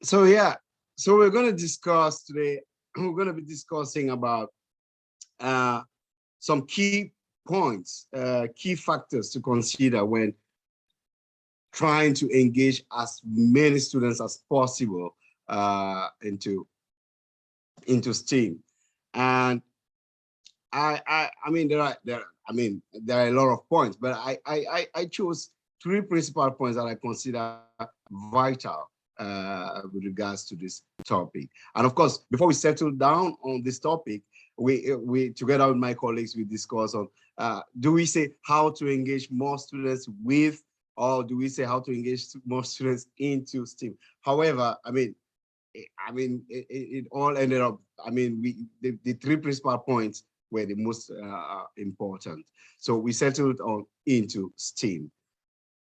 So yeah, so we're going to discuss today. We're going to be discussing about uh, some key points, key factors to consider when trying to engage as many students as possible into STEAM. And I mean there are a lot of points, but I chose three principal points that I consider vital with regards to this topic. And of course, before we settle down on this topic, we together with my colleagues we discuss on do we say how to engage more students with, or do we say how to engage more students into STEAM? However, it all ended up, the three principal points were the most important. So we settled on into STEAM.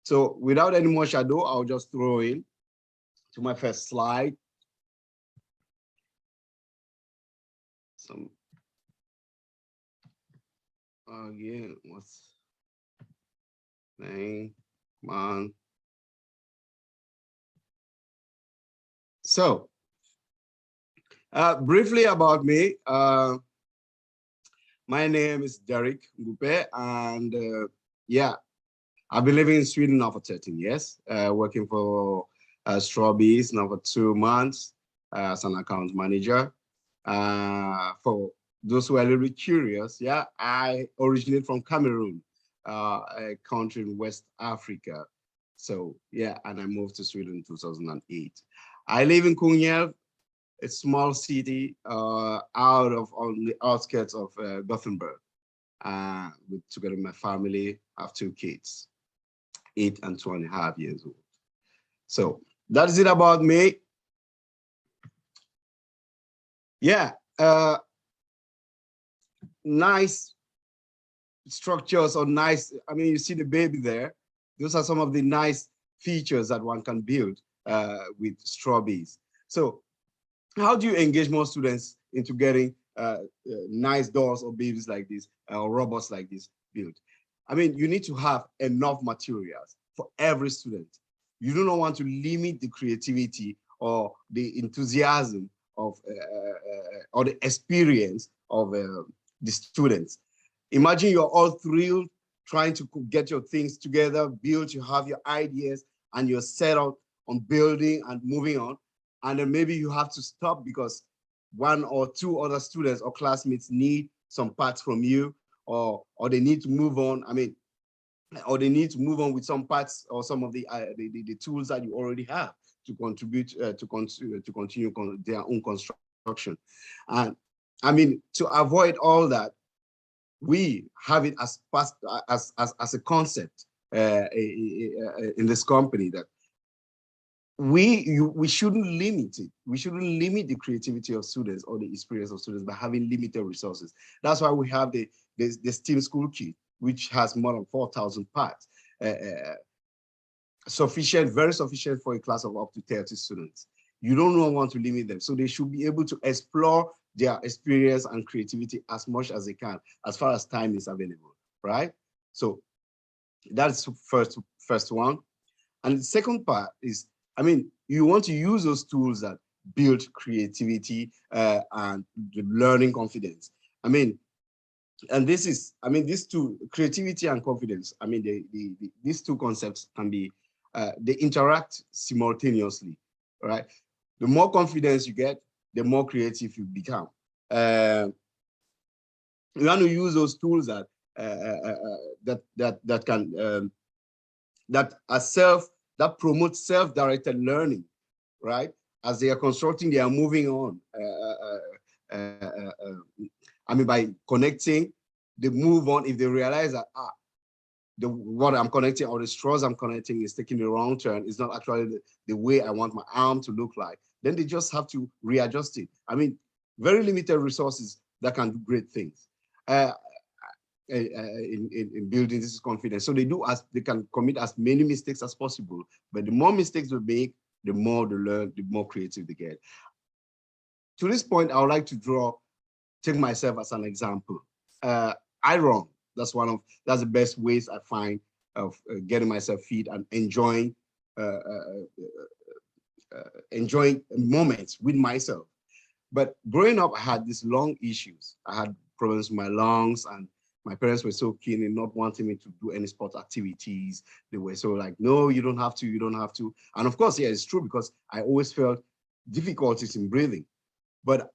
So without any more shadow, I'll just throw in to my first slide. Some, again, what's name, come on. So briefly about me, my name is Derick Ngupe, and yeah, I've been living in Sweden now for 13 years, working for Strawbees now for 2 months as an account manager. For those who are a little bit curious, yeah, I originate from Cameroon, a country in West Africa. So yeah, and I moved to Sweden in 2008. I live in Kungälv, a small city out of on the outskirts of Gothenburg. Together with my family, I have two kids, 8 and 2.5 years old. So that is it about me. Yeah, nice structures or nice, you see the baby there. Those are some of the nice features that one can build with Strawbees. So how do you engage more students into getting nice dolls or babies like this or robots like this built? You need to have enough materials for every student. You do not want to limit the creativity or the enthusiasm of or the experience of the students. Imagine you're all thrilled trying to get your things together, build, you have your ideas, and you're set out on building and moving on. And then maybe you have to stop because one or two other students or classmates need some parts from you, or they need to move on. Or they need to move on with some parts or some of the tools that you already have to contribute to continue their own construction. And to avoid all that, we have it as as a concept in this company that we shouldn't limit it. We shouldn't limit the creativity of students or the experience of students by having limited resources. That's why we have the STEAM school kit, which has more than 4,000 parts, sufficient, very sufficient for a class of up to 30 students. You don't want to limit them, so they should be able to explore their experience and creativity as much as they can, as far as time is available, right? So that's first one. And the second part is, you want to use those tools that build creativity and learning confidence. And this is, these two, creativity and confidence, these two concepts can be, they interact simultaneously, right? The more confidence you get, the more creative you become. You want to use those tools that that can that promote self-directed learning, right? As they are constructing, they are moving on. By connecting, they move on. If they realize that what I'm connecting or the straws I'm connecting is taking the wrong turn, it's not actually the way I want my arm to look like, then they just have to readjust it. Very limited resources that can do great things. In building this confidence. So they can commit as many mistakes as possible, but the more mistakes they make, the more they learn, the more creative they get. To this point, I would like to take myself as an example. I run. That's the best ways I find of getting myself fit and enjoying enjoying moments with myself. But growing up, I had these lung issues. I had problems with my lungs, and my parents were so keen in not wanting me to do any sport activities. They were so like, no, you don't have to, you don't have to. And of course, yeah, it's true, because I always felt difficulties in breathing. But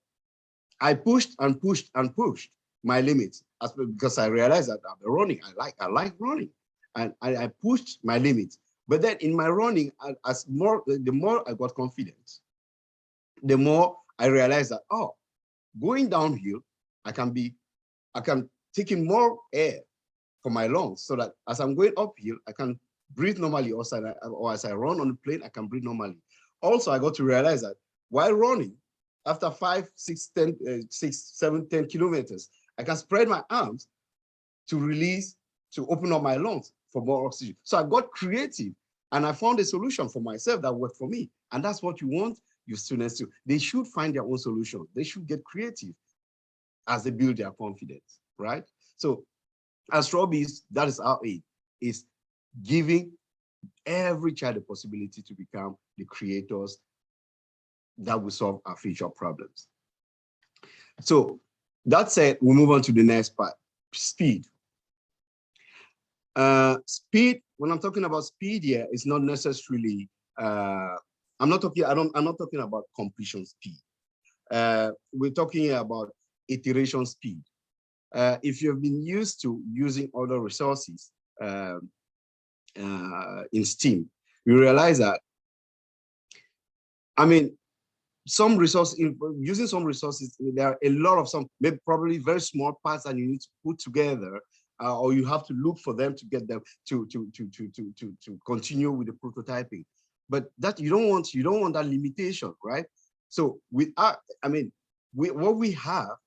I pushed and pushed and pushed my limits, because I realized that I'm running. I like running, and I pushed my limits. But then in my running, the more I got confident, the more I realized that, oh, going downhill, I can take in more air for my lungs, so that as I'm going uphill, I can breathe normally, or as I run on the plane, I can breathe normally. Also, I got to realize that while running, after 5, 6, 10, 6, 7, 10 kilometers, I can spread my arms to release, to open up my lungs for more oxygen. So I got creative, and I found a solution for myself that worked for me. And that's what you want your students to. They should find their own solution. They should get creative as they build their confidence, right? So as Strawbees, that is our aim, is giving every child the possibility to become the creators that will solve our future problems. So that said, we'll move on to the next part, speed. Speed, when I'm talking about speed here, it's not necessarily, I'm not talking about completion speed. We're talking about iteration speed. If you've been used to using other resources in STEAM, you realize that, I mean, using some resources, there are a lot of maybe probably very small parts that you need to put together, or you have to look for them to get them to continue with the prototyping. But that you don't want that limitation, right? So with what we have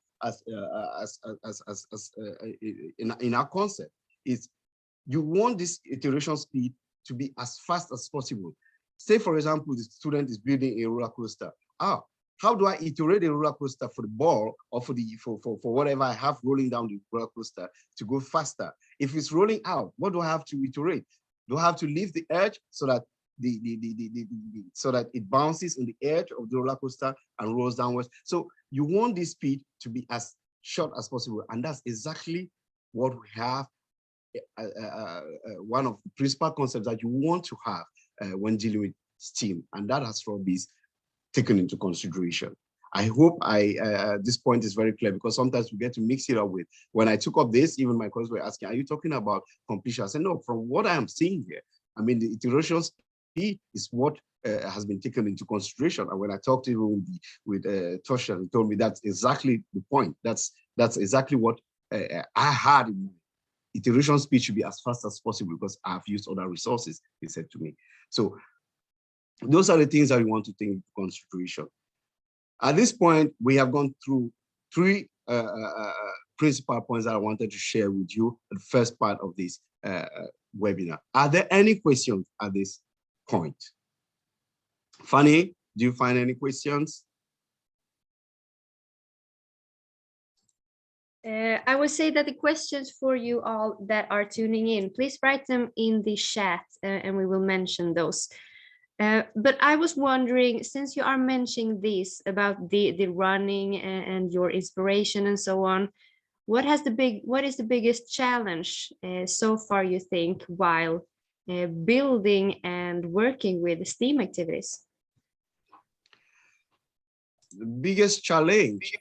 in our concept is, you want this iteration speed to be as fast as possible. Say, for example, the student is building a roller coaster. How do I iterate a roller coaster for the ball, or for whatever I have rolling down the roller coaster to go faster? If it's rolling out, what do I have to iterate? Do I have to leave the edge so that so that it bounces on the edge of the roller coaster and rolls downwards? So you want this speed to be as short as possible, and that's exactly what we have. One of the principal concepts that you want to have when dealing with STEAM, and that has Strawbees taken into consideration. I hope this point is very clear, because sometimes we get to mix it up with, when I took up this, even my colleagues were asking, are you talking about completion? I said, no, from what I am seeing here, I mean, the iteration speed is what has been taken into consideration. And when I talked to with Tosha, he told me that's exactly the point. That's exactly what I had in mind. Iteration speed should be as fast as possible, because I've used other resources, he said to me. So those are the things that we want to take into consideration. At this point, we have gone through 3 principal points that I wanted to share with you at the first part of this webinar. Are there any questions at this point? Fanny, do you find any questions? I would say that the questions for you all that are tuning in, please write them in the chat and we will mention those. But I was wondering, since you are mentioning this about the running and your inspiration and so on, what is the biggest challenge so far, you think, while building and working with STEAM activities? The biggest challenge,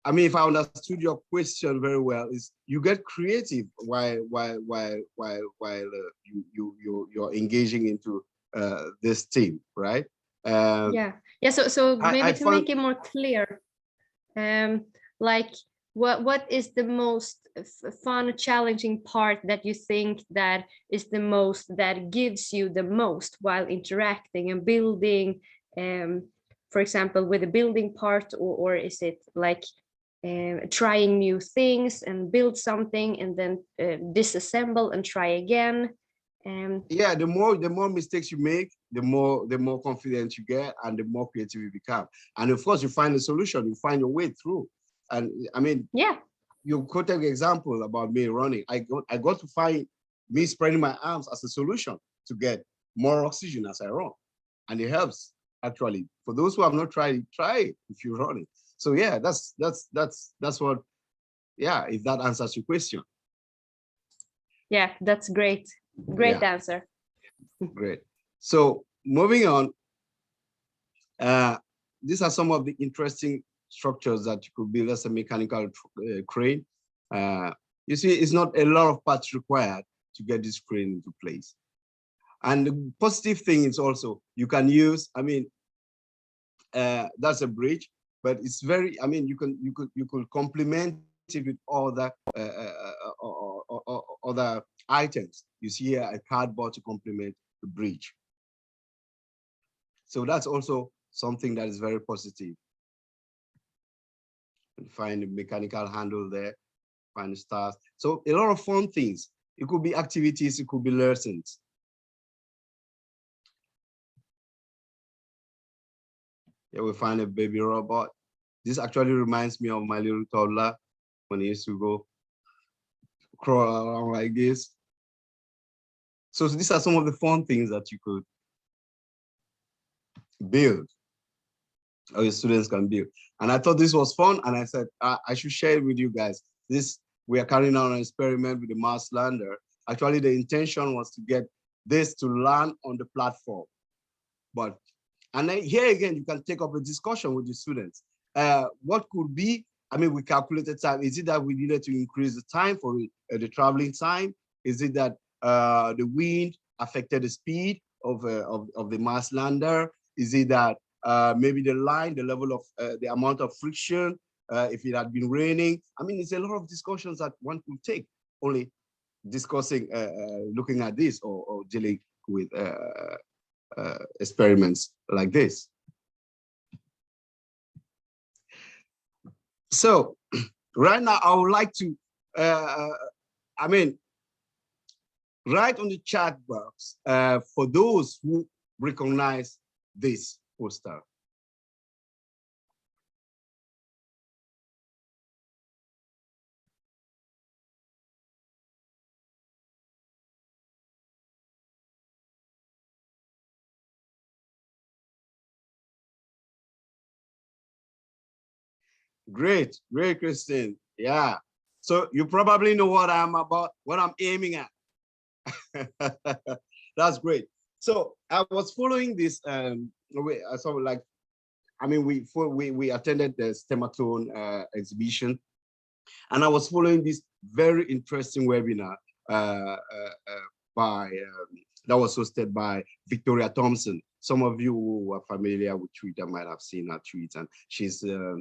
if I understood your question very well, is you get creative while you're engaging into this team, right? Yeah. So maybe to make it more clear, like what is the most fun, challenging part that you think that is the most, that gives you the most while interacting and building, for example, with the building part, or is it like trying new things and build something and then disassemble and try again? Yeah, the more mistakes you make, the more confident you get, and the more creative you become. And of course, you find a solution, you find your way through. And I mean, yeah, you quoted the example about me running. I got to find me spreading my arms as a solution to get more oxygen as I run. And it helps actually. For those who have not tried it, try it if you run it. So yeah, that's what, yeah, if that answers your question. Yeah, that's great. Great answer. Great. So moving on, these are some of the interesting structures that you could build as a mechanical crane. You see, it's not a lot of parts required to get this crane into place. And the positive thing is also you can use, I mean, that's a bridge, but it's very, I mean, you could complement it with other items. You see here a cardboard to complement the bridge. So that's also something that is very positive. And find the mechanical handle there, find the stars. So a lot of fun things. It could be activities, it could be lessons. Here we find a baby robot. This actually reminds me of my little toddler when he used to go crawl around like this. So these are some of the fun things that you could build, or your students can build. And I thought this was fun, and I said, I should share it with you guys. We are carrying out an experiment with the Mars lander. Actually, the intention was to get this to land on the platform. And then here again, you can take up a discussion with the students. What could be, I mean, we calculated time. Is it that we needed to increase the time for the traveling time? Is it that the wind affected the speed of the Mars lander? Is it that maybe the level of the amount of friction, if it had been raining? I mean, it's a lot of discussions that one could take, only discussing, looking at this or dealing with experiments like this. So right now, I would like to, I mean, write on the chat box for those who recognize this poster. Great, great, Christine. Yeah. So you probably know what I'm aiming at. That's great. So I was following this. I saw, like, I mean, we attended the Stematone exhibition, and I was following this very interesting webinar that was hosted by Victoria Thompson. Some of you who are familiar with Twitter might have seen her tweets, and she's a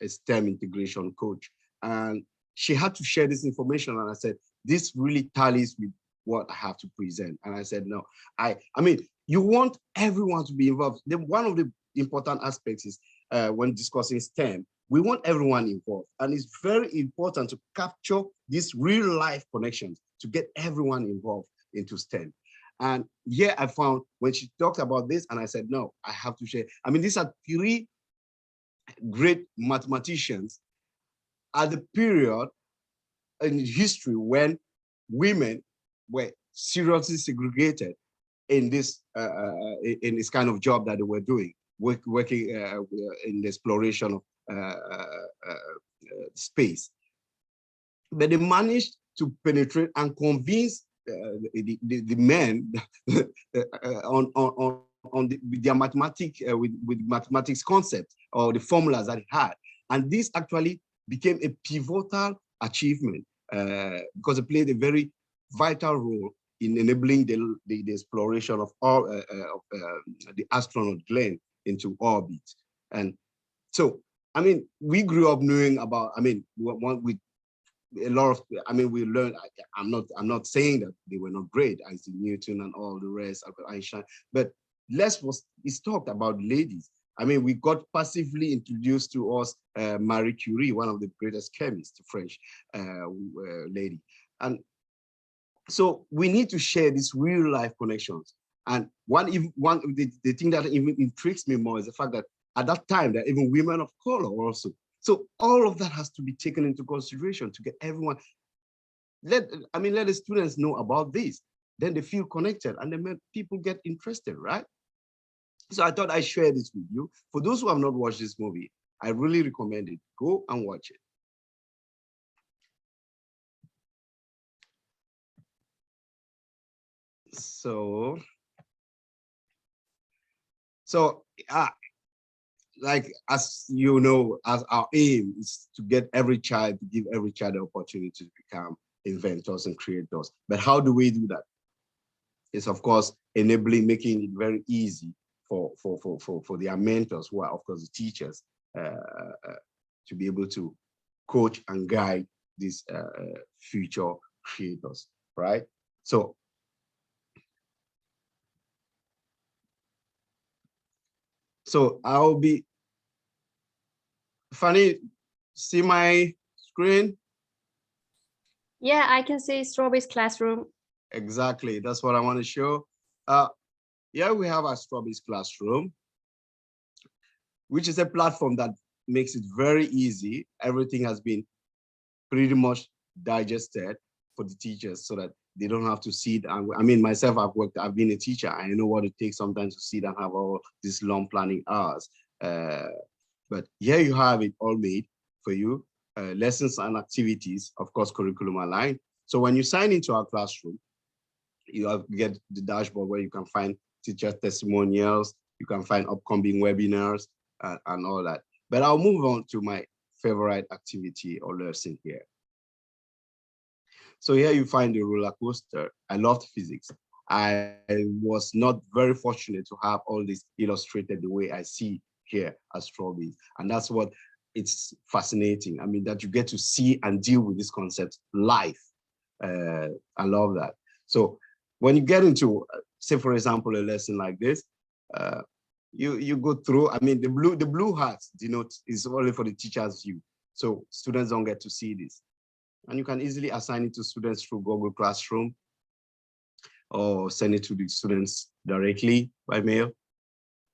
STEM integration coach. And she had to share this information, and I said, this really tallies with what I have to present. And I said, no, I mean, you want everyone to be involved. One of the important aspects is when discussing STEM, we want everyone involved. And it's very important to capture these real life connections to get everyone involved into STEM. And here I found when she talked about this, and I said, no, I have to share. I mean, these are three great mathematicians at the period in history when women were seriously segregated in this kind of job that they were doing, working in the exploration of space. But they managed to penetrate and convince the men with their with mathematics concept or the formulas that it had. And this actually became a pivotal achievement because it played a very vital role in enabling the exploration of all the astronaut Glenn into orbit. And so, I mean, we grew up knowing about, I mean, with a lot of, I mean, we learned, I'm not saying that they were not great, Isaac Newton and all the rest, Albert Einstein, but it's talked about ladies. I mean, we got passively introduced to us Marie Curie, one of the greatest chemists, French lady. And so we need to share these real life connections. And the thing that even intrigues me more is the fact that at that time, there are even women of color also. So all of that has to be taken into consideration to get everyone, let the students know about this. then they feel connected and then people get interested, right? So I thought I'd share this with you. For those who have not watched this movie, I really recommend it. Go and watch it. So like, as you know, as our aim is to get every child, to give every child the opportunity to become inventors and creators. But how do we do that? It's, of course, enabling, making it very easy for their mentors, who are, of course, the teachers, to be able to coach and guide these future creators, right? So I'll be, Fanny, see my screen? Yeah, I can see Strawbees classroom. Exactly, that's what I want to show. Yeah, we have our Strawbees classroom, which is a platform that makes it very easy. Everything has been pretty much digested for the teachers so that they don't have to sit. I mean, myself, I've been a teacher. I know what it takes sometimes to sit and have all these long planning hours. But here you have it all made for you. Lessons and activities, of course, curriculum aligned. So when you sign into our classroom, you get the dashboard where you can find teacher testimonials, you can find upcoming webinars and all that. But I'll move on to my favorite activity or lesson here. So here you find the roller coaster. I loved physics. I was not very fortunate to have all this illustrated the way I see here at Strawbees. And that's what it's fascinating. I mean, that you get to see and deal with this concept live. I love that. So when you get into, say, for example, a lesson like this, you go through, I mean, the blue hearts denote is only for the teacher's view. So students don't get to see this. And you can easily assign it to students through Google Classroom or send it to the students directly by mail.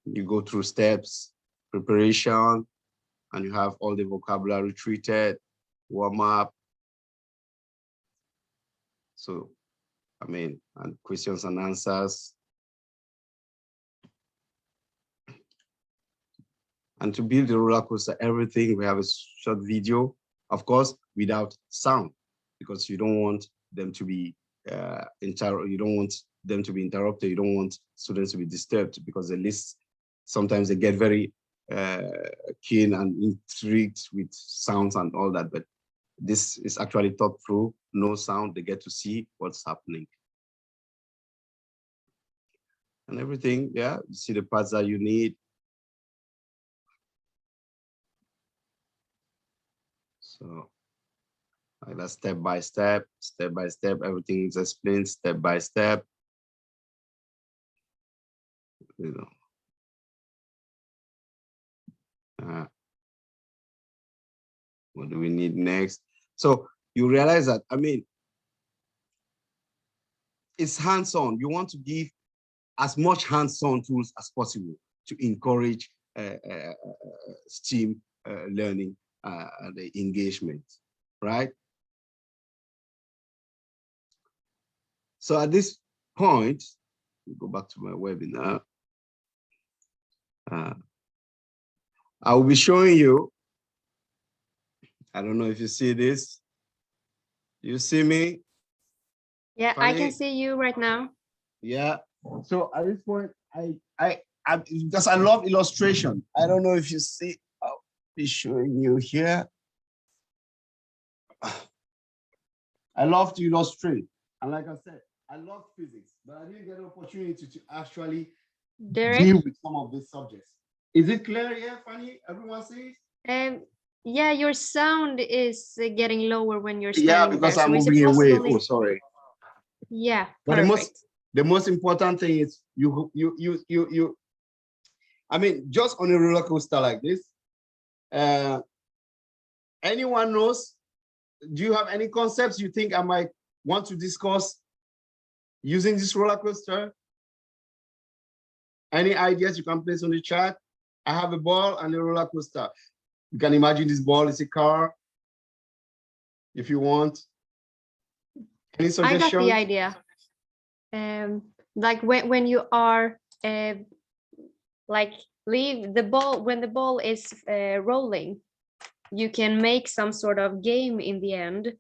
You go through steps, preparation, and you have all the vocabulary treated, warm up. So, I mean, and questions and answers. And to build the roller coaster, everything, we have a short video, of course, without sound, because you don't want them to be you don't want them to be interrupted. You don't want students to be disturbed, because at least sometimes they get very keen and intrigued with sounds and all that. But this is actually thought through, no sound. They get to see what's happening. And everything, yeah, you see the parts that you need. So like that, step by step, everything is explained step by step. You know, what do we need next? So you realize that, I mean, it's hands-on. You want to give as much hands-on tools as possible to encourage STEAM learning and the engagement, right? So at this point, go back to my webinar. I will be showing you, I don't know if you see this. You see me? Yeah, Funny? I can see you right now. Yeah. So at this point, I because I love illustration. I don't know if you see. I'll be showing you here. I love to illustrate, and like I said, I love physics, but I didn't get an opportunity to actually deal with some of these subjects. Is it clear here, Fanny? Everyone sees? Yeah, your sound is getting lower when you're standing. Yeah, because there. I'm moving away. Oh, sorry. Yeah, but the most important thing is you. I mean, just on a roller coaster like this, anyone knows? Do you have any concepts you think I might want to discuss using this roller coaster? Any ideas you can place on the chat? I have a ball and a roller coaster. You can imagine this ball is a car, if you want. Any suggestions? I got the idea. like when you are like leave the ball, when the ball is rolling, you can make some sort of game in the end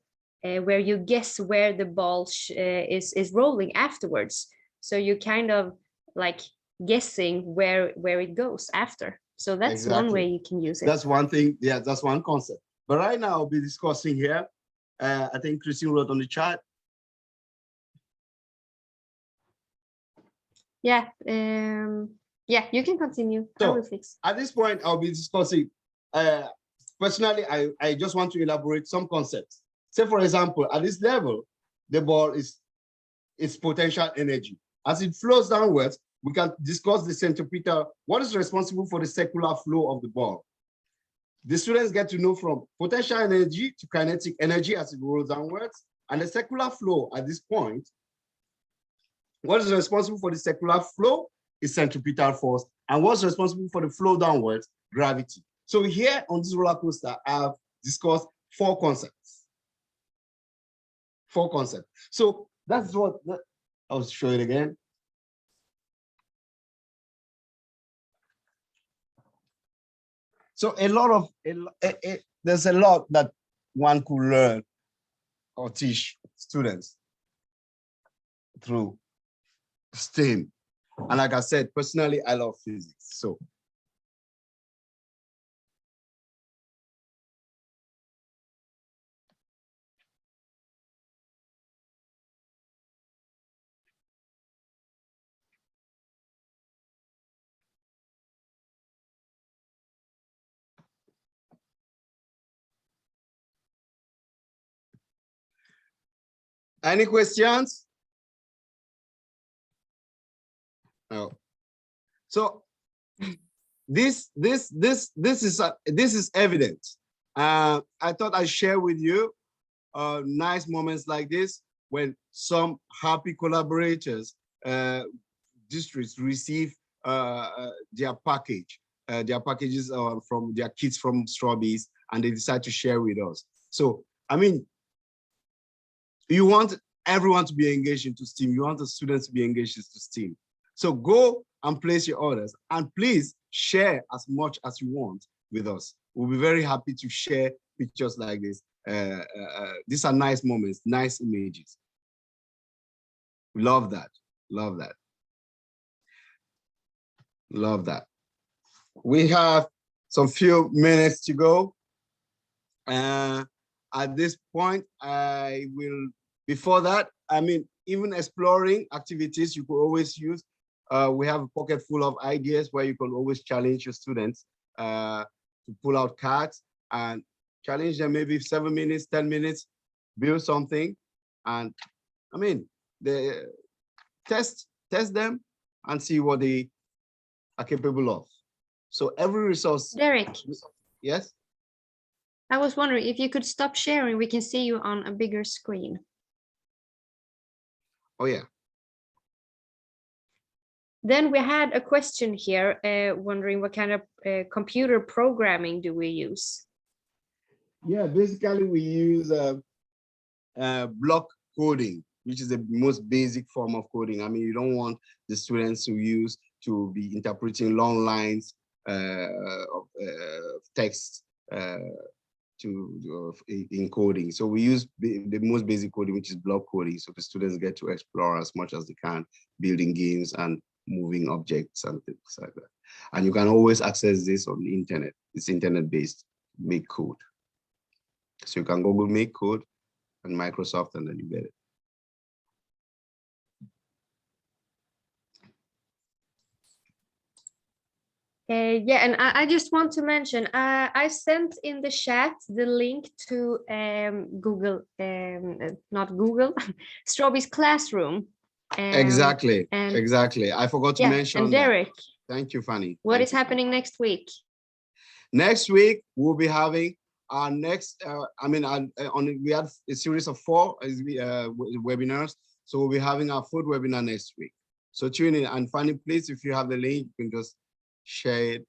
where you guess where the ball is rolling afterwards. So you kind of like guessing where it goes after. So that's one way you can use it. That's one thing. Yeah, that's one concept. But right now I'll be discussing here. I think Christine wrote on the chat. Yeah. Yeah, you can continue. So I will fix. at this point, I'll be discussing. Personally, I just want to elaborate some concepts. Say, for example, at this level, the ball is its potential energy. As it flows downwards, we can discuss the centripetal. What is responsible for the circular flow of the ball? The students get to know from potential energy to kinetic energy as it rolls downwards, and the circular flow at this point. What is responsible for the circular flow is centripetal force, and what's responsible for the flow downwards? Gravity. So here on this roller coaster, I've discussed four concepts. Four concepts. So that's what I'll show it again. So there's a lot that one could learn or teach students through STEAM. And like I said, personally, I love physics. So any questions? No. So this is evident. I thought I'd share with you nice moments like this when some happy collaborators, districts receive their packages from their kids from Strawbees, and they decide to share with us. So, I mean, you want everyone to be engaged into STEAM. You want the students to be engaged into STEAM. So go and place your orders, and please share as much as you want with us. We'll be very happy to share pictures like this. These are nice moments, nice images. Love that, love that. Love that. We have some few minutes to go. At this point, before that, I mean, even exploring activities you could always use. We have a pocket full of ideas where you can always challenge your students to pull out cards and challenge them, maybe 7 minutes, 10 minutes, build something. And I mean, test them and see what they are capable of. So every resource. Derick. Yes? I was wondering if you could stop sharing, we can see you on a bigger screen. Oh, yeah. Then we had a question here, wondering what kind of computer programming do we use? Yeah, basically we use block coding, which is the most basic form of coding. I mean, you don't want the students to be interpreting long lines of text in coding. So we use the most basic coding, which is block coding. So the students get to explore as much as they can, building games and moving objects and things like that. And you can always access this on the internet. It's internet-based, make code. So you can Google make code and Microsoft, and then you get it. Yeah, and I just want to mention, I sent in the chat the link to Google, not Google, Strawbees Classroom. Exactly. I forgot to mention and Derick. Thank you, Fanny. What is happening next week? Next week, we'll be having our next, we had a series of 4 webinars. So we'll be having our 4th webinar next week. So tune in, and Fanny, please, if you have the link, you can just share it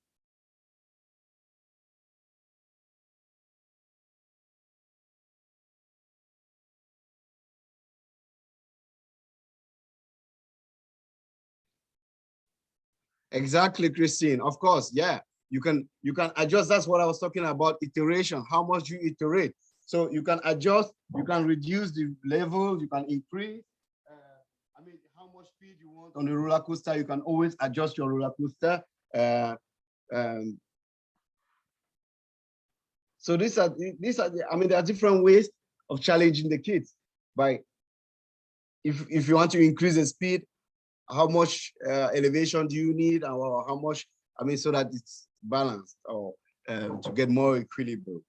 Exactly, Christine. Of course, yeah. You can adjust. That's what I was talking about, iteration, how much you iterate. So you can adjust, you can reduce the level, you can increase. I mean, how much speed you want on the roller coaster, you can always adjust your roller coaster. So these are I mean, there are different ways of challenging the kids. By if you want to increase the speed, how much elevation do you need, or how much, I mean, so that it's balanced, or to get more equilibrium.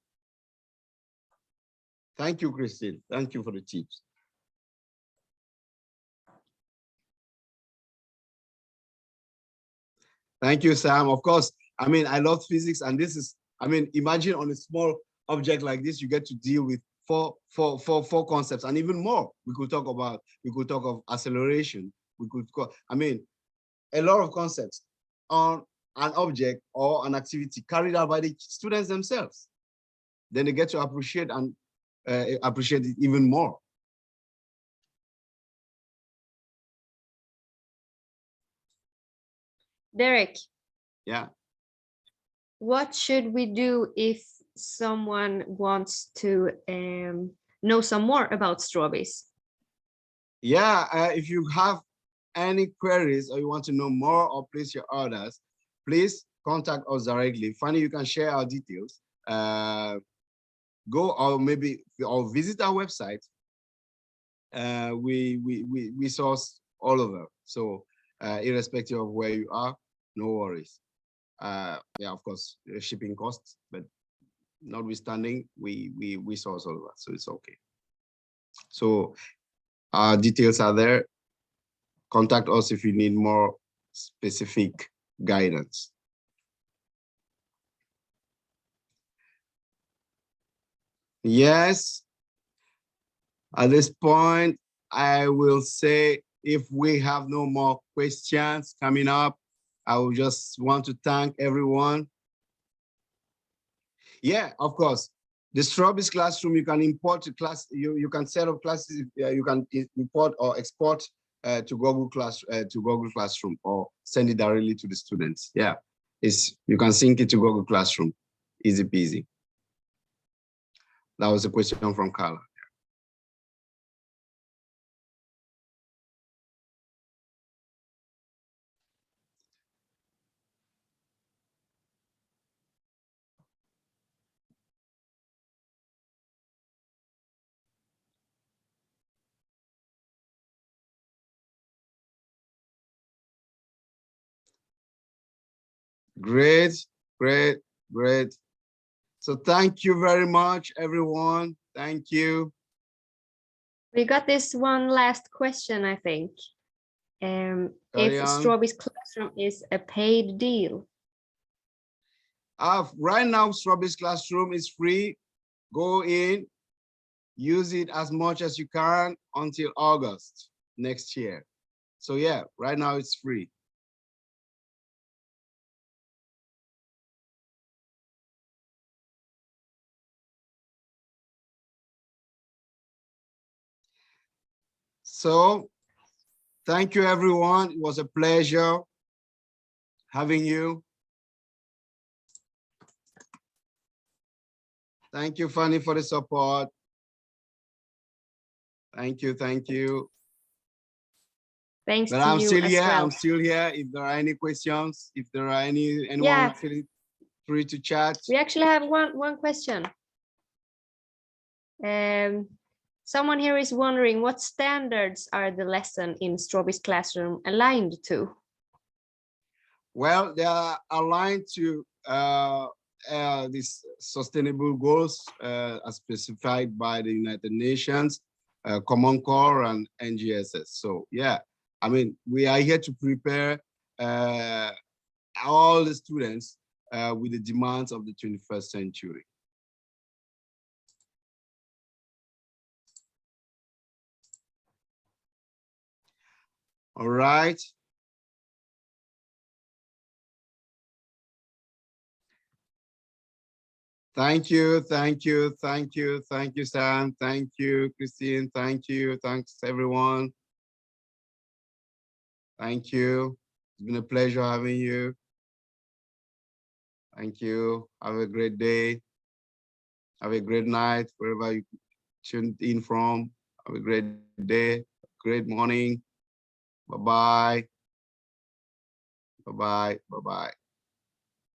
Thank you, Christine. Thank you for the tips. Thank you, Sam. Of course, I mean, I love physics, and this is, I mean, imagine on a small object like this, you get to deal with four concepts, and even more. We could talk of acceleration. I mean, a lot of concepts on an object or an activity carried out by the students themselves. Then they get to appreciate and appreciate it even more. Derick. Yeah. What should we do if someone wants to know some more about Strawbees? Yeah, if you have any queries or you want to know more or place your orders, please contact us directly. Funny, you can share our details. Go or visit our website. We source all over. So irrespective of where you are, no worries. Yeah, of course, shipping costs, but notwithstanding, we source all over, so it's okay. So our details are there. Contact us if you need more specific guidance. Yes, at this point, I will say if we have no more questions coming up, I will just want to thank everyone. Yeah, of course. The Strawbees classroom, you can import to class, you can set up classes, you can import or export to Google Classroom or send it directly to the students. Yeah, you can sync it to Google Classroom, easy peasy. That was a question from Carla. Great, great, great. So thank you very much, everyone. Thank you. We got this one last question, I think. If Strawbees Classroom is a paid deal? Right now, Strawbees Classroom is free. Go in, use it as much as you can until August next year. So yeah, right now it's free. So thank you, everyone. It was a pleasure having you. Thank you, Fanny, for the support. Thank you, thank you. Thanks but to I'm you still as here. well. I'm still here. If there are any questions, if there are anyone feeling free to chat. We actually have one question. Someone here is wondering what standards are the lesson in Strawbees Classroom aligned to? Well, they are aligned to these sustainable goals as specified by the United Nations, Common Core and NGSS. So yeah, I mean, we are here to prepare all the students with the demands of the 21st century. All right. Thank you, thank you, thank you, thank you, Sam. Thank you, Christine. Thank you. Thanks, everyone. Thank you. It's been a pleasure having you. Thank you. Have a great day. Have a great night wherever you tuned in from. Have a great day, great morning. Bye-bye. Bye-bye. Bye-bye.